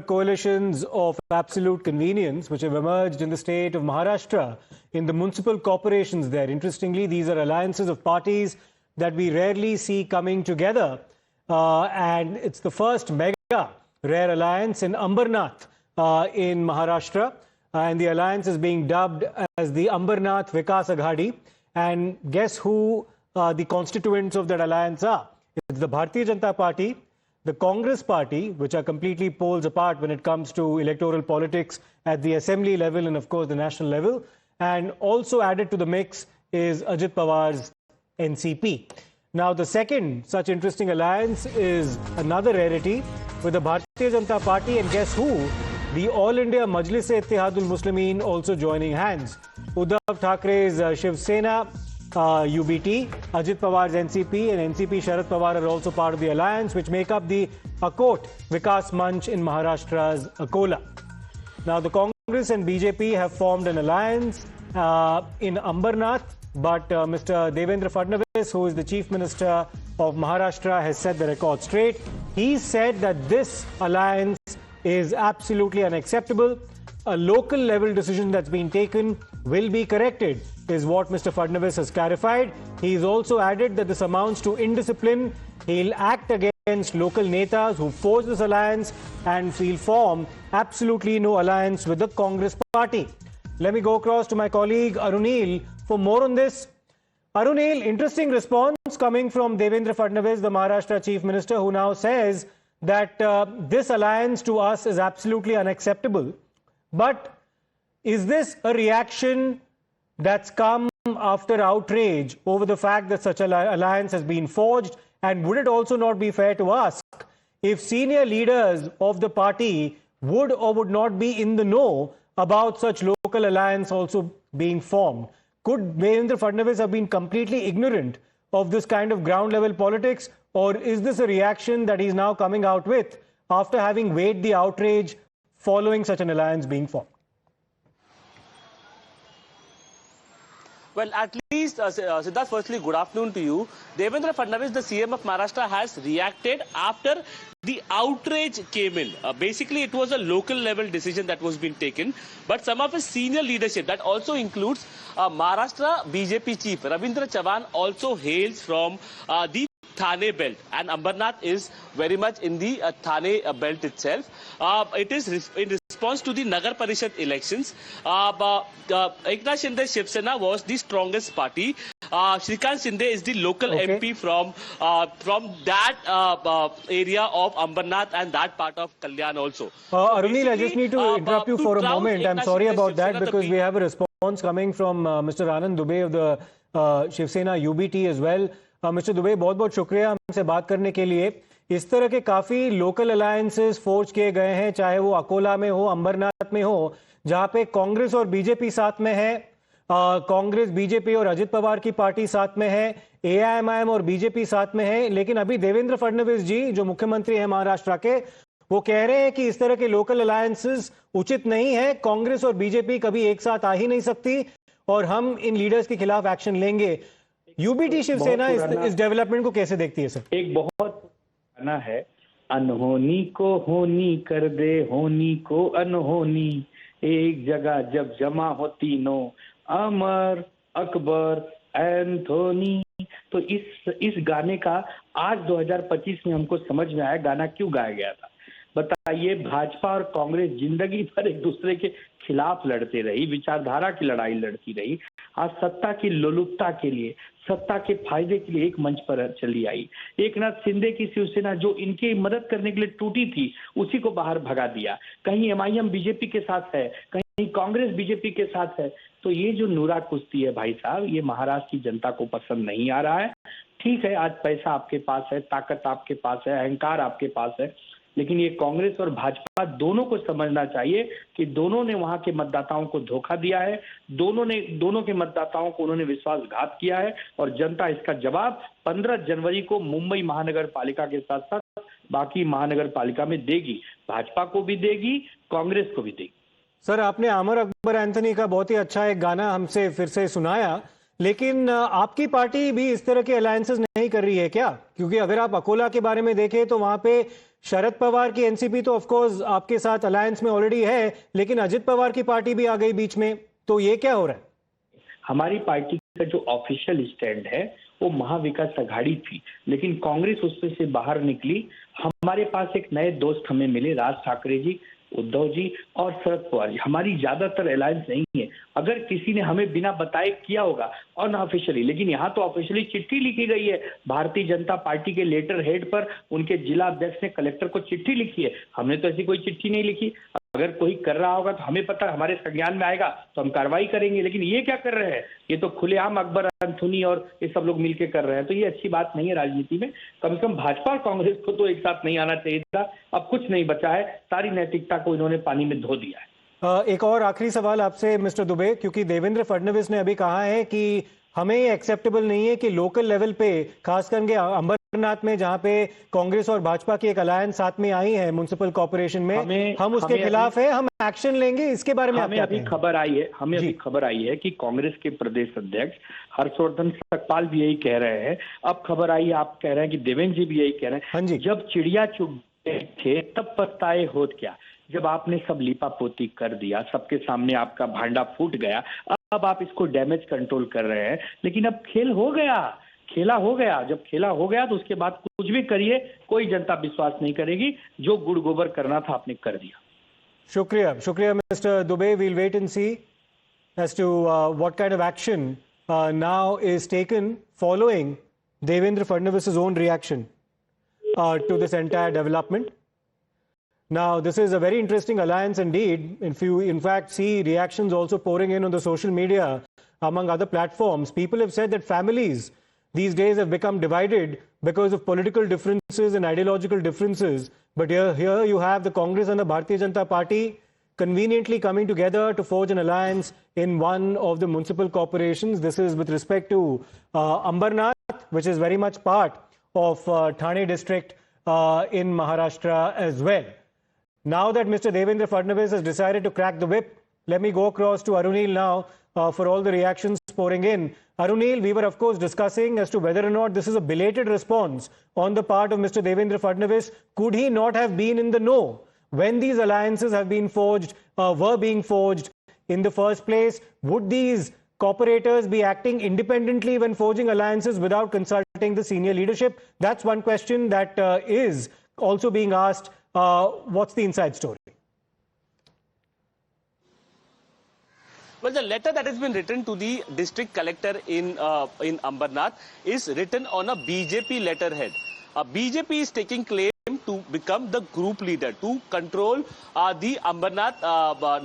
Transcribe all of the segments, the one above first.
coalitions of absolute convenience which have emerged in the state of Maharashtra in the municipal corporations there. Interestingly, these are alliances of parties that we rarely see coming together. And it's the first mega rare alliance in Ambernath in Maharashtra. And the alliance is being dubbed as the Amarnath Vikas Aghadi. And guess who the constituents of that alliance are? It's the Bharatiya Janata Party, the Congress Party, which are completely poles apart when it comes to electoral politics at the assembly level and, of course, the national level. And also added to the mix is Ajit Pawar's NCP. Now, the second such interesting alliance is another rarity with the Bharatiya Janata Party, and guess who? The All India Majlis-e-Ittihadul Muslimin also joining hands. Uddhav Thackeray's Shiv Sena, UBT, Ajit Pawar's NCP and NCP Sharad Pawar are also part of the alliance, which make up the Akot Vikas Manch in Maharashtra's Akola. Now, the Congress and BJP have formed an alliance in Ambernath, but Mr. Devendra Fadnavis, who is the Chief Minister of Maharashtra, has set the record straight. He said that this alliance is absolutely unacceptable. A local level decision that's been taken will be corrected, is what Mr. Fadnavis has clarified. He's also added that this amounts to indiscipline. He'll act against local netas who forge this alliance, and he'll form absolutely no alliance with the Congress party. Let me go across to my colleague Arunil for more on this. Arunil, interesting response coming from Devendra Fadnavis, the Maharashtra Chief Minister, who now says that this alliance to us is absolutely unacceptable. But is this a reaction that's come after outrage over the fact that such an alliance has been forged? And would it also not be fair to ask if senior leaders of the party would or would not be in the know about such local alliance also being formed? Could Devendra Fadnavis have been completely ignorant of this kind of ground level politics? Or is this a reaction that he's now coming out with after having weighed the outrage following such an alliance being formed? Well, at least, Siddharth, firstly, good afternoon to you. Devendra Fadnavis, the CM of Maharashtra, has reacted after the outrage came in. Basically, it was a local level decision that was being taken. But some of his senior leadership, that also includes Maharashtra BJP chief, Ravindra Chavan, also hails from the Thane belt, and Ambernath is very much in the Thane belt itself. It is in response to the Nagar Parishad elections. Eknath Shinde Shiv Sena was the strongest party. Shrikant Shinde is the local MP from that area of Ambernath and that part of Kalyan also. Arunil, I just need to interrupt you for a moment. I'm sorry about that, because we have a response coming from Mr. Anand Dubey of the Shiv Sena UBT as well. Mister Dubey, बहुत बहुत शुक्रिया हमसे बात करने के लिए। इस तरह के काफी लोकल अलायंसेस फोर्ज किए गए हैं, चाहे वो अकोला में हो, अंबरनाथ में हो, जहां पे कांग्रेस और बीजेपी साथ में है, कांग्रेस बीजेपी और अजित पवार की पार्टी साथ में है, एआईएमआईएम और बीजेपी साथ में है। लेकिन अभी देवेंद्र फडणवीस जी, जो मुख्यमंत्री है महाराष्ट्र के, वो कह रहे हैं कि इस तरह के लोकल अलायंसेस उचित नहीं है, कांग्रेस और बीजेपी कभी एक साथ आ ही नहीं सकती और हम इन लीडर्स के खिलाफ एक्शन लेंगे। यूबीटी शिवसेना इस डेवलपमेंट को कैसे देखती है सर? एक बहुत गाना है, अनहोनी को होनी कर दे, होनी को अनहोनी, एक जगह जब जमा हो तीनों, अमर, अकबर, एंथोनी। तो इस गाने का आज 2025 में हमको समझ में आया गाना क्यों गाया गया था। बताइए, भाजपा और कांग्रेस जिंदगी भर एक दूसरे के खिलाफ लड़ते रही, विचारधारा की लड़ाई लड़ती रही। आज सत्ता की लोलुपता के लिए, सत्ता के फायदे के लिए एक मंच पर चली आई। एकनाथ शिंदे की शिवसेना जो इनकी मदद करने के लिए टूटी थी, उसी को बाहर भगा दिया। कहीं एमआईएम बीजेपी के साथ है, कहीं कांग्रेस बीजेपी के साथ है। तो ये जो नूरा कुश्ती है भाई साहब, ये महाराष्ट्र की जनता को पसंद नहीं आ रहा है। ठीक है, आज पैसा आपके पास है, ताकत आपके पास है, अहंकार आपके पास है, लेकिन ये कांग्रेस और भाजपा दोनों को समझना चाहिए कि दोनों ने वहां के मतदाताओं को धोखा दिया है, दोनों के मतदाताओं को उन्होंने विश्वासघात किया है और जनता इसका जवाब 15 जनवरी को मुंबई महानगर पालिका के साथ साथ बाकी महानगर पालिका में देगी। भाजपा को भी देगी, कांग्रेस को भी देगी। सर, आपने आमर अकबर एंथनी का बहुत ही अच्छा एक गाना हमसे फिर से सुनाया, लेकिन आपकी पार्टी भी इस तरह के अलायंसेस नहीं कर रही है क्या? क्योंकि अगर आप अकोला के बारे में देखें तो वहां पे शरद पवार की एनसीपी तो ऑफ कोर्स आपके साथ अलायंस में ऑलरेडी है, लेकिन अजित पवार की पार्टी भी आ गई बीच में, तो ये क्या हो रहा है? हमारी पार्टी का जो ऑफिशियल स्टैंड है वो महाविकास अघाड़ी थी, लेकिन कांग्रेस उसमें से बाहर निकली। हमारे पास एक नए दोस्त हमें मिले, राज ठाकरे जी, उद्धव जी और शरद पवार जी। हमारी ज्यादातर अलायंस नहीं है। अगर किसी ने हमें बिना बताए किया होगा अनऑफिशियली, लेकिन यहाँ तो ऑफिशियली चिट्ठी लिखी गई है भारतीय जनता पार्टी के लेटर हेड पर, उनके जिला अध्यक्ष ने कलेक्टर को चिट्ठी लिखी है। हमने तो ऐसी कोई चिट्ठी नहीं लिखी। अगर कोई कर रहा होगा तो हमें पता, हमारे संज्ञान में आएगा तो हम कार्रवाई करेंगे। लेकिन ये क्या कर रहे हैं? ये तो खुलेआम अकबर अंथोनी और ये सब लोग मिलकर कर रहे हैं, तो ये अच्छी बात नहीं है राजनीति में। कम से कम भाजपा और कांग्रेस को तो एक साथ नहीं आना चाहिए था। अब कुछ नहीं बचा है, सारी नैतिकता को इन्होंने पानी में धो दिया है। एक और आखिरी सवाल आपसे मिस्टर दुबे, क्योंकि देवेंद्र फडणवीस ने अभी कहा है कि हमें एक्सेप्टेबल नहीं है कि लोकल लेवल पे, खास करके अंबरनाथ में जहां पे कांग्रेस और भाजपा की एक अलायंस साथ में आई है म्युनिसिपल कॉर्पोरेशन में, हम उसके खिलाफ है, हम एक्शन लेंगे। इसके बारे में हमें अभी खबर आई है कि कांग्रेस के प्रदेश अध्यक्ष हर्षवर्धन सकपाल भी यही कह रहे हैं। अब खबर आई, आप कह रहे हैं कि देवेंद्र जी भी यही कह रहे हैं। हाँ जी। जब चिड़िया चुग थे तब पछताए होत क्या। जब आपने सब लीपा पोती कर दिया, सबके सामने आपका भांडा फूट गया, अब आप इसको डैमेज कंट्रोल कर रहे हैं। लेकिन अब खेल हो गया, खेला हो गया। जब खेला हो गया तो उसके बाद कुछ भी करिए, कोई जनता विश्वास नहीं करेगी। जो गुड़ गोबर करना था आपने कर दिया। शुक्रिया, शुक्रिया mister Dubey. We'll wait and see as to what kind of action now is taken following Devendra Fadnavis' own reaction to this entire development. Now, this is a very interesting alliance indeed. If you, in fact, see reactions also pouring in on the social media, among other platforms, people have said that families these days have become divided because of political differences and ideological differences. But here you have the Congress and the Bharatiya Janata Party conveniently coming together to forge an alliance in one of the municipal corporations. This is with respect to Ambernath, which is very much part of Thane district in Maharashtra as well. Now that Mr. Devendra Fadnavis has decided to crack the whip, let me go across to Arunil now for all the reactions pouring in. Arunil, we were of course discussing as to whether or not this is a belated response on the part of Mr. Devendra Fadnavis. Could he not have been in the know when these alliances have been forged, were being forged in the first place? Would these corporators be acting independently when forging alliances without consulting the senior leadership? That's one question that is also being asked. What's the inside story? Well, the letter that has been written to the district collector in Ambernath is written on a BJP letterhead. BJP is taking claim to become the group leader, to control the Ambernath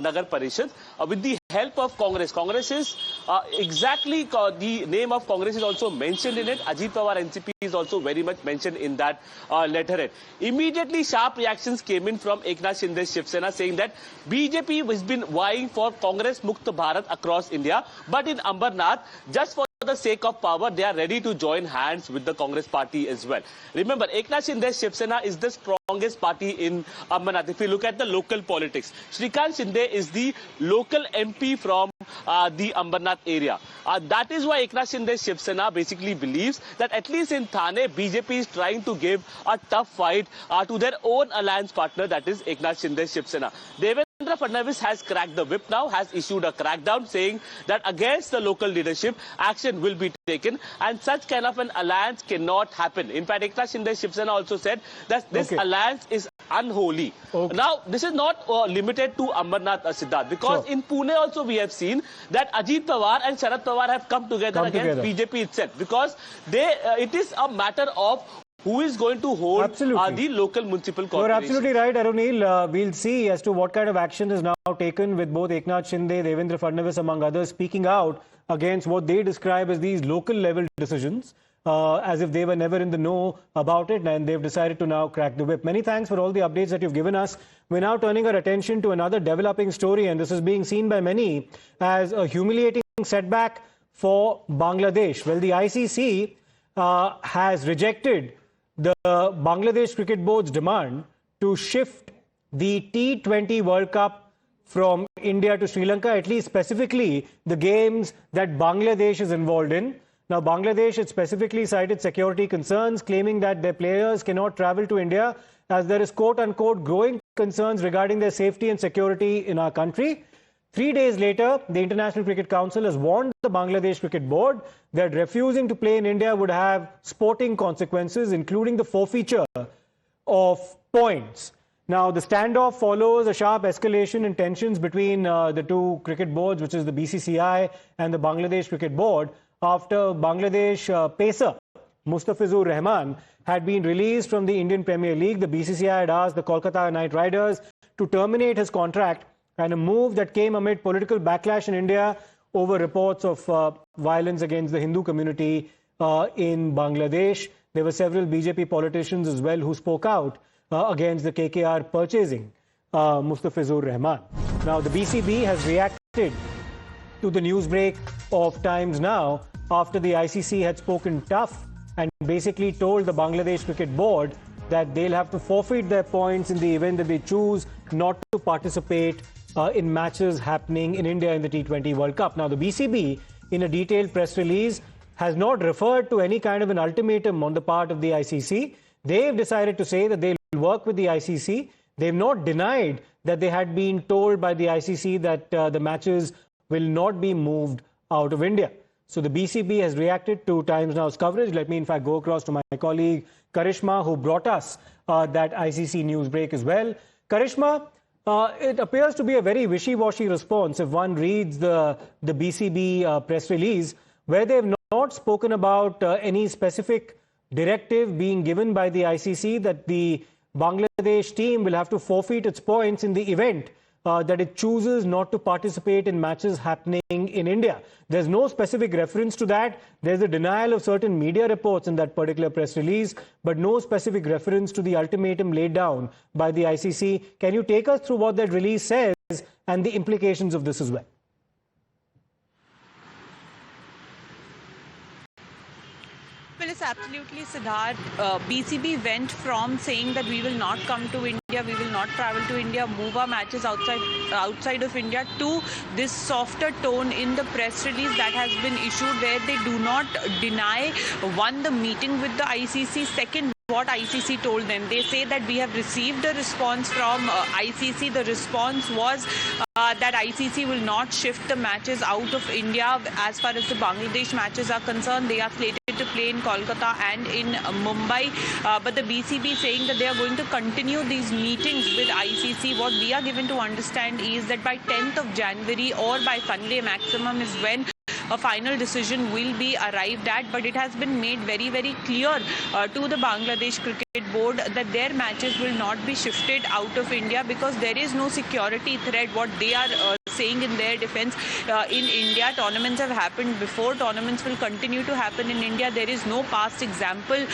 Nagar Parishad with the help of Congress. Congress is exactly, the name of Congress is also mentioned in it. Ajit Pawar NCP is also very much mentioned in that letterhead. Immediately sharp reactions came in from Eknath Shinde's Shiv Sena saying that BJP has been vying for Congress Mukt Bharat across India, but in Ambernath, just for the sake of power, they are ready to join hands with the Congress party as well. Remember, Eknath Shinde's Shiv Sena is the strongest party in Ambernath. If you look at the local politics, Shrikant Shinde is the local MP from the Ambernath area. That is why Eknath Shinde's Shiv Sena basically believes that at least in Thane, BJP is trying to give a tough fight to their own alliance partner, that is Eknath Shinde's Shiv Sena. Devendra Fadnavis has cracked the whip now, has issued a crackdown saying that against the local leadership, action will be taken, and such kind of an alliance cannot happen. In fact, Eknath Shinde's Shiv Sena also said that this alliance is unholy. Now, this is not limited to Ambernath, Siddharth, because in Pune also we have seen that Ajit Pawar and Sharad Pawar have come together against BJP itself, because it is a matter of who is going to hold the local municipal corporation. You're absolutely right, Arunil. We'll see as to what kind of action is now taken with both Eknath Shinde, Devendra Fadnavis, among others, speaking out against what they describe as these local level decisions, as if they were never in the know about it, and they've decided to now crack the whip. Many thanks for all the updates that you've given us. We're now turning our attention to another developing story, and this is being seen by many as a humiliating setback for Bangladesh. Well, the ICC has rejected the Bangladesh Cricket Board's demand to shift the T20 World Cup from India to Sri Lanka, at least specifically the games that Bangladesh is involved in. Now, Bangladesh had specifically cited security concerns, claiming that their players cannot travel to India as there is quote-unquote growing concerns regarding their safety and security in our country. 3 days later, the International Cricket Council has warned the Bangladesh Cricket Board that refusing to play in India would have sporting consequences, including the forfeiture of points. Now, the standoff follows a sharp escalation in tensions between the two cricket boards, which is the BCCI and the Bangladesh Cricket Board, after Bangladesh pacer Mustafizur Rahman had been released from the Indian Premier League. The BCCI had asked the Kolkata Knight Riders to terminate his contract, and a move that came amid political backlash in India over reports of violence against the Hindu community in Bangladesh. There were several BJP politicians as well who spoke out against the KKR purchasing Mustafizur Rahman. Now, the BCB has reacted to the news break of Times Now after the ICC had spoken tough and basically told the Bangladesh Cricket Board that they'll have to forfeit their points in the event that they choose not to participate in matches happening in India in the T20 World Cup. Now, the BCB, in a detailed press release, has not referred to any kind of an ultimatum on the part of the ICC. They've decided to say that they'll work with the ICC. They've not denied that they had been told by the ICC that the matches will not be moved out of India. So the BCB has reacted to Times Now's coverage. Let me, in fact, go across to my colleague Karishma, who brought us that ICC news break as well. Karishma, it appears to be a very wishy-washy response if one reads the BCB press release, where they've not spoken about any specific directive being given by the ICC that the Bangladesh team will have to forfeit its points in the event that it chooses not to participate in matches happening in India. There's no specific reference to that. There's a denial of certain media reports in that particular press release, but no specific reference to the ultimatum laid down by the ICC. Can you take us through what that release says and the implications of this as well? Well, it's absolutely, Siddharth. BCB went from saying that we will not come to India, we will not travel to India, move our matches outside of India, to this softer tone in the press release that has been issued, where they do not deny, one, the meeting with the ICC, second, what ICC told them. They say that we have received a response from ICC. The response was that ICC will not shift the matches out of India. As far as the Bangladesh matches are concerned, they are slated to play in Kolkata and in Mumbai. But the BCB saying that they are going to continue these meetings with ICC. What we are given to understand is that by 10th of January or by Sunday maximum is when a final decision will be arrived at, but it has been made very, very clear to the Bangladesh Cricket Board that their matches will not be shifted out of India because there is no security threat. What they are saying in their defense, in India, tournaments have happened before, tournaments will continue to happen in India. There is no past example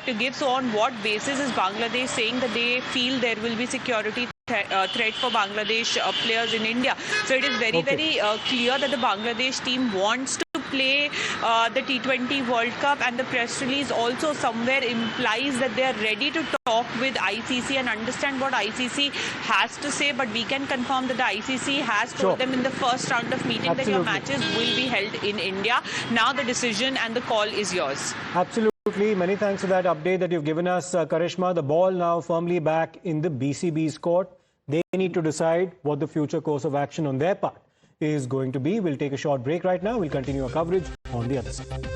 to give. So on what basis is Bangladesh saying that they feel there will be security threat for Bangladesh players in India? So it is very, very clear that the Bangladesh team wants to play the T20 World Cup, and the press release also somewhere implies that they are ready to talk with ICC and understand what ICC has to say, but we can confirm that the ICC has told them in the first round of meeting that your matches will be held in India. Now the decision and the call is yours. Absolutely. Many thanks for that update that you've given us, Karishma. The ball now firmly back in the BCB's court. They need to decide what the future course of action on their part is going to be. We'll take a short break right now. We'll continue our coverage on the other side.